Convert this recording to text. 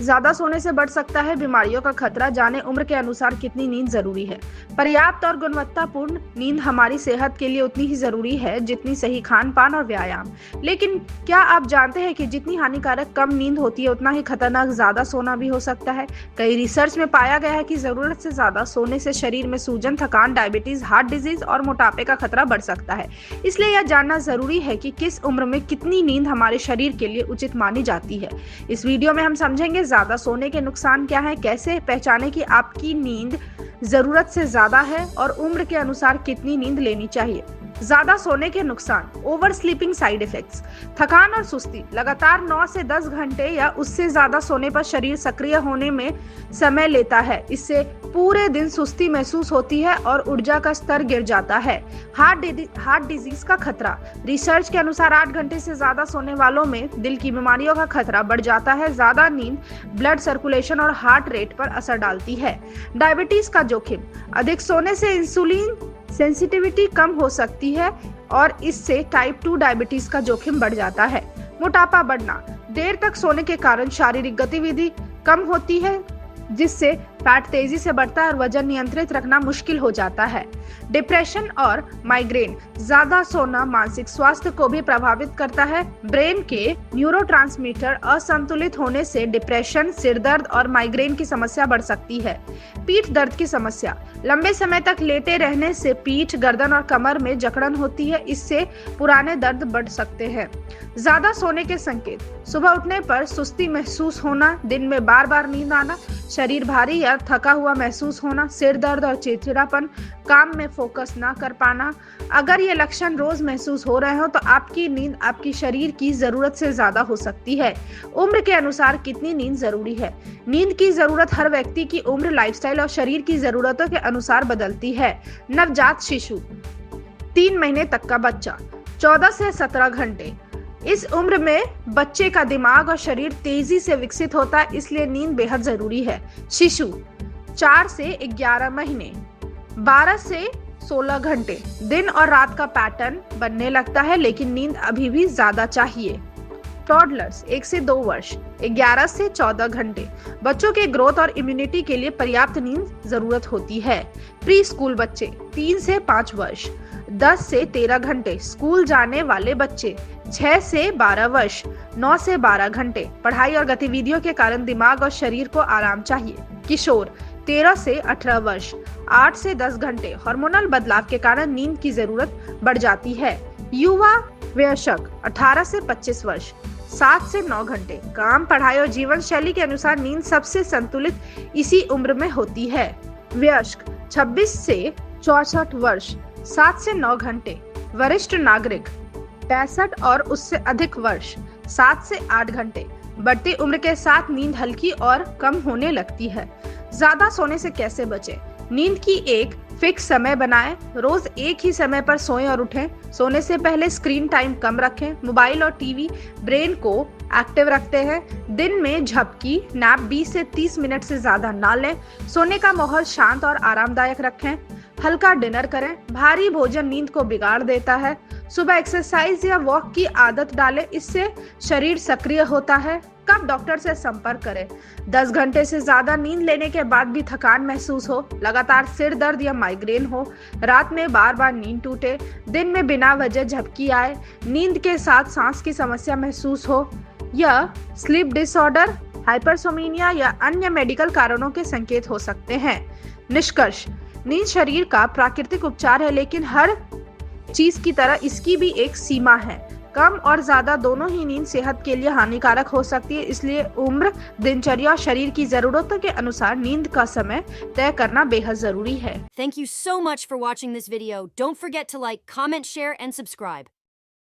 ज्यादा सोने से बढ़ सकता है बीमारियों का खतरा। जाने उम्र के अनुसार कितनी नींद जरूरी है। पर्याप्त और गुणवत्तापूर्ण नींद हमारी सेहत के लिए उतनी ही जरूरी है जितनी सही खान पान और व्यायाम। लेकिन क्या आप जानते हैं कि जितनी हानिकारक कम नींद होती है उतना ही खतरनाक ज्यादा सोना भी हो सकता है। कई रिसर्च में पाया गया है कि जरूरत से ज्यादा सोने से शरीर में सूजन, थकान, डायबिटीज, हार्ट डिजीज और मोटापे का खतरा बढ़ सकता है। इसलिए यह जानना जरूरी है कि किस उम्र में कितनी नींद हमारे शरीर के लिए उचित मानी जाती है। इस वीडियो में हम समझेंगे ज्यादा सोने के नुकसान क्या है, कैसे पहचाने कि आपकी नींद जरूरत से ज्यादा है और उम्र के अनुसार कितनी नींद लेनी चाहिए। ज्यादा सोने के नुकसान। Over sleeping side effects. थकान और सुस्ती। लगातार 9 से 10 घंटे या उससे ज्यादा सोने पर शरीर सक्रिय होने में समय लेता है। इससे पूरे दिन सुस्ती महसूस होती है और ऊर्जा का स्तर गिर जाता है। हार्ट डिजीज का खतरा। रिसर्च के अनुसार 8 घंटे से ज्यादा सोने वालों में दिल की बीमारियों का खतरा बढ़ जाता है। ज्यादा नींद ब्लड सर्कुलेशन और हार्ट रेट पर असर डालती है। डायबिटीज का जोखिम। अधिक सोने से इंसुलिन सेंसिटिविटी कम हो सकती है और इससे टाइप 2 डायबिटीज का जोखिम बढ़ जाता है। मोटापा बढ़ना। देर तक सोने के कारण शारीरिक गतिविधि कम होती है जिससे फैट तेजी से बढ़ता है और वजन नियंत्रित रखना मुश्किल हो जाता है। डिप्रेशन और माइग्रेन। ज्यादा सोना मानसिक स्वास्थ्य को भी प्रभावित करता है। ब्रेन के न्यूरोट्रांसमीटर असंतुलित होने से डिप्रेशन, सिरदर्द और माइग्रेन की समस्या बढ़ सकती है। पीठ दर्द की समस्या। लंबे समय तक लेटे रहने से पीठ, गर्दन और कमर में जकड़न होती है। इससे पुराने दर्द बढ़ सकते हैं। ज्यादा सोने के संकेत। सुबह उठने पर सुस्ती महसूस होना, दिन में बार बार नींद आना, शरीर भारी या थका हुआ महसूस होना, सिर दर्द और चिड़चिड़ापन, काम में फोकस ना कर पाना। अगर ये लक्षण रोज महसूस हो रहे हो तो आपकी नींद आपकी शरीर की जरूरत से ज्यादा हो सकती है। उम्र के अनुसार कितनी नींद जरूरी है। नींद की जरूरत हर व्यक्ति की उम्र, लाइफस्टाइल और शरीर की जरूरतों के अनुसार बदलती है। नवजात शिशु, 3 महीने तक का बच्चा, 14 से 17 घंटे। इस उम्र में बच्चे का दिमाग और शरीर तेजी से विकसित होता है, इसलिए नींद बेहद जरूरी है। शिशु 4 से 11 महीने, 12 से 16 घंटे। दिन और रात का पैटर्न बनने लगता है लेकिन नींद अभी भी ज्यादा चाहिए। टॉडलर्स 1 से 2 वर्ष, 11 से 14 घंटे। बच्चों के ग्रोथ और इम्यूनिटी के लिए पर्याप्त नींद जरूरत होती है। प्री स्कूल बच्चे 3 से 5 वर्ष, 10 से 13 घंटे। स्कूल जाने वाले बच्चे 6 से 12 वर्ष, 9 से 12 घंटे। पढ़ाई और गतिविधियों के कारण दिमाग और शरीर को आराम चाहिए। किशोर 13 से 18 वर्ष, 8 से 10 घंटे। हार्मोनल बदलाव के कारण नींद की जरूरत बढ़ जाती है। युवा वयस्क 18 से 25 वर्ष, 7 से 9 घंटे। काम, पढ़ाई और जीवन शैली के अनुसार नींद सबसे संतुलित इसी उम्र में होती है। वयस्क 26 से 64 वर्ष, 7 से 9 घंटे। वरिष्ठ नागरिक 65 और उससे अधिक वर्ष, 7 से 8 घंटे। बढ़ती उम्र के साथ नींद हल्की और कम होने लगती है। ज्यादा सोने से कैसे बचें? नींद की एक फिक्स समय बनाएं। रोज एक ही समय पर सोएं और उठें। सोने से पहले स्क्रीन टाइम कम रखें। मोबाइल और टीवी ब्रेन को एक्टिव रखते हैं। दिन में झपकी, नैप 20 से 30 मिनट से ज्यादा ना लें। सोने का माहौल शांत और आरामदायक रखें। हल्का डिनर करें। भारी भोजन नींद को बिगाड़ देता है। सुबह एक्सरसाइज या वॉक की आदत डालें, इससे शरीर सक्रिय होता है। कब डॉक्टर से संपर्क करें? 10 घंटे से ज्यादा नींद लेने के बाद भी थकान महसूस हो, लगातार सिर दर्द या माइग्रेन हो, रात में बार बार नींद टूटे, दिन में बिना वजह झपकी आए, नींद के साथ सांस की समस्या महसूस हो, या स्लीप डिसऑर्डर, हाइपरसोमिनिया या अन्य मेडिकल कारणों के संकेत हो सकते हैं। निष्कर्ष, नींद शरीर का प्राकृतिक उपचार है लेकिन हर चीज की तरह इसकी भी एक सीमा है। कम और ज्यादा दोनों ही नींद सेहत के लिए हानिकारक हो सकती है, इसलिए उम्र, दिनचर्या और शरीर की जरूरतों के अनुसार नींद का समय तय करना बेहद जरूरी है। Thank you so much for watching this video. Don't forget to like, comment, share, and subscribe.